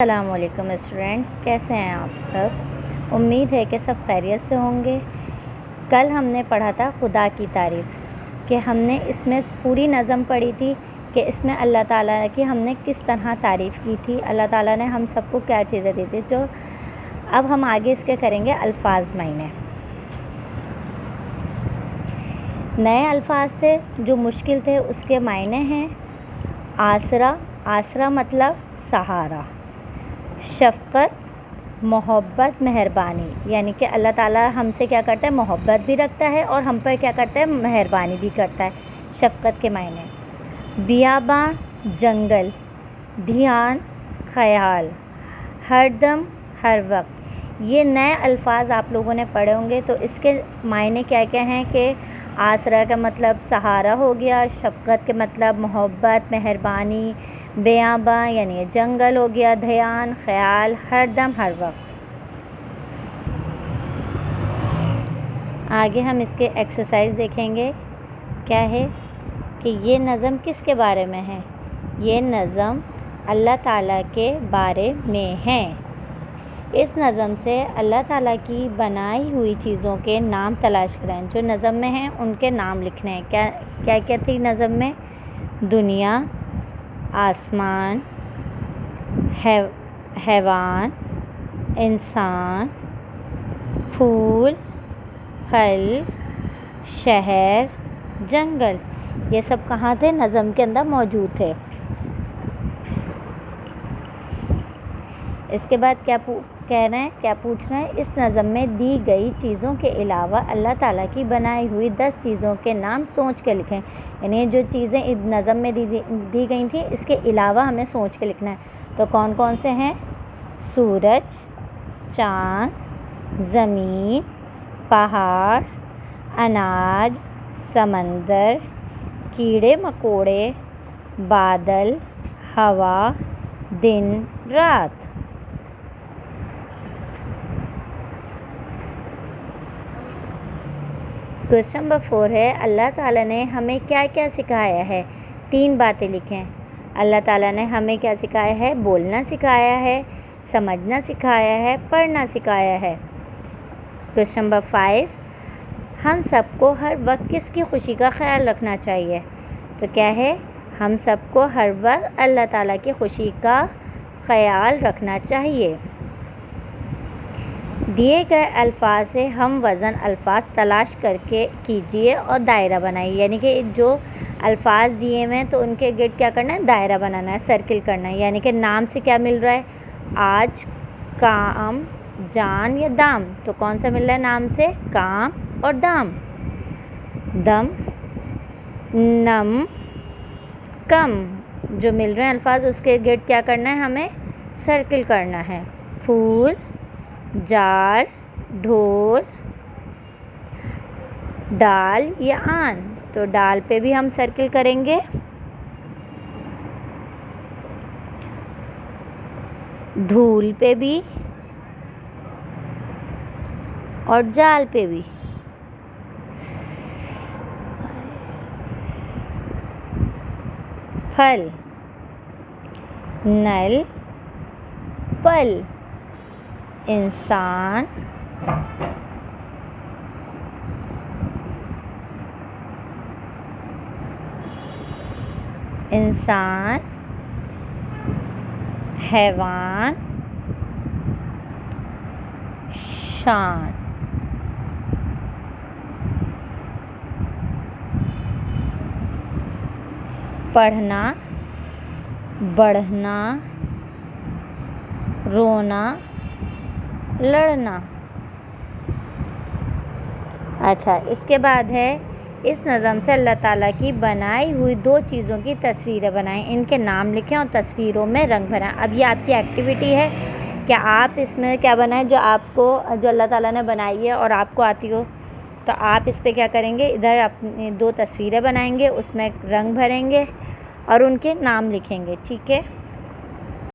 السلام علیکم اسٹوڈنٹ، کیسے ہیں آپ سب؟ امید ہے کہ سب خیریت سے ہوں گے۔ کل ہم نے پڑھا تھا خدا کی تعریف، کہ ہم نے اس میں پوری نظم پڑھی تھی کہ اس میں اللہ تعالیٰ کی ہم نے کس طرح تعریف کی تھی، اللہ تعالیٰ نے ہم سب کو کیا چیزیں دی تھی۔ تو اب ہم آگے اس کے کریں گے الفاظ معنی۔ نئے الفاظ تھے جو مشکل تھے، اس کے معنی ہیں آسرا، آسرا مطلب سہارا، شفقت، محبت، مہربانی، یعنی کہ اللہ تعالیٰ ہم سے کیا کرتا ہے، محبت بھی رکھتا ہے اور ہم پر کیا کرتا ہے، مہربانی بھی کرتا ہے۔ شفقت کے معنی بیاباں، جنگل، دھیان، خیال، ہر دم، ہر وقت۔ یہ نئے الفاظ آپ لوگوں نے پڑھے ہوں گے، تو اس کے معنی کیا کیا ہیں کہ آسرا کا مطلب سہارا ہو گیا، شفقت کے مطلب محبت، مہربانی، بیاباں یعنی جنگل ہو گیا، دھیان، خیال، ہر دم، ہر وقت۔ آگے ہم اس کے ایکسرسائز دیکھیں گے۔ کیا ہے کہ یہ نظم کس کے بارے میں ہے؟ یہ نظم اللہ تعالیٰ کے بارے میں ہے۔ اس نظم سے اللہ تعالیٰ کی بنائی ہوئی چیزوں کے نام تلاش کریں، جو نظم میں ہیں ان کے نام لکھنے ہیں۔ کیا کیا تھی نظم میں؟ دنیا، آسمان، حیوان، انسان، پھول، پھل، شہر، جنگل۔ یہ سب کہاں تھے؟ نظم کے اندر موجود تھے۔ اس کے بعد کیا کہہ رہے ہیں، کیا پوچھ رہے ہیں؟ اس نظم میں دی گئی چیزوں کے علاوہ اللہ تعالیٰ کی بنائی ہوئی 10 چیزوں کے نام سوچ کے لکھیں۔ یعنی جو چیزیں نظم میں دی گئی تھیں، اس کے علاوہ ہمیں سوچ کے لکھنا ہے۔ تو کون کون سے ہیں؟ سورج، چاند، زمین، پہاڑ، اناج، سمندر، کیڑے مکوڑے، بادل، ہوا، دن، رات۔ کوسچن نمبر 4 ہے، اللہ تعالیٰ نے ہمیں کیا کیا سکھایا ہے؟ 3 باتیں لکھیں۔ اللہ تعالیٰ نے ہمیں کیا سکھایا ہے؟ بولنا سکھایا ہے، سمجھنا سکھایا ہے، پڑھنا سکھایا ہے۔ کوسچن نمبر 5، ہم سب کو ہر وقت کس کی خوشی کا خیال رکھنا چاہیے؟ تو کیا ہے؟ ہم سب کو ہر وقت اللہ تعالیٰ کی خوشی کا خیال رکھنا چاہیے۔ دیے گئے الفاظ سے ہم وزن الفاظ تلاش کر کے کیجیے اور دائرہ بنائیے۔ یعنی کہ جو الفاظ دیے ہوئے ہیں تو ان کے گرد کیا کرنا ہے؟ دائرہ بنانا ہے، سرکل کرنا ہے۔ یعنی کہ نام سے کیا مل رہا ہے؟ آج، کام، جان یا دام۔ تو کون سا مل رہا ہے نام سے؟ کام اور دام۔ دم، نم، کم، جو مل رہے ہیں الفاظ اس کے گرد کیا کرنا ہے؟ ہمیں سرکل کرنا ہے۔ پھول، جال، ڈھول، ڈال یا آن۔ تو ڈال پہ بھی ہم سرکل کریں گے، ڈھول پہ بھی اور جال پہ بھی۔ پھل، نل، پل، انسان، حیوان، شان۔ پڑھنا، بڑھنا، رونا، لڑنا۔ اچھا، اس کے بعد ہے اس نظم سے اللہ تعالیٰ کی بنائی ہوئی 2 چیزوں کی تصویریں بنائیں، ان کے نام لکھیں اور تصویروں میں رنگ بھریں۔ اب یہ آپ کی ایکٹیویٹی ہے کہ آپ اس میں کیا بنائیں، جو اللہ تعالیٰ نے بنائی ہے اور آپ کو آتی ہو، تو آپ اس پہ کیا کریں گے، ادھر اپنی 2 تصویریں بنائیں گے، اس میں رنگ بھریں گے اور ان کے نام لکھیں گے۔ ٹھیک ہے؟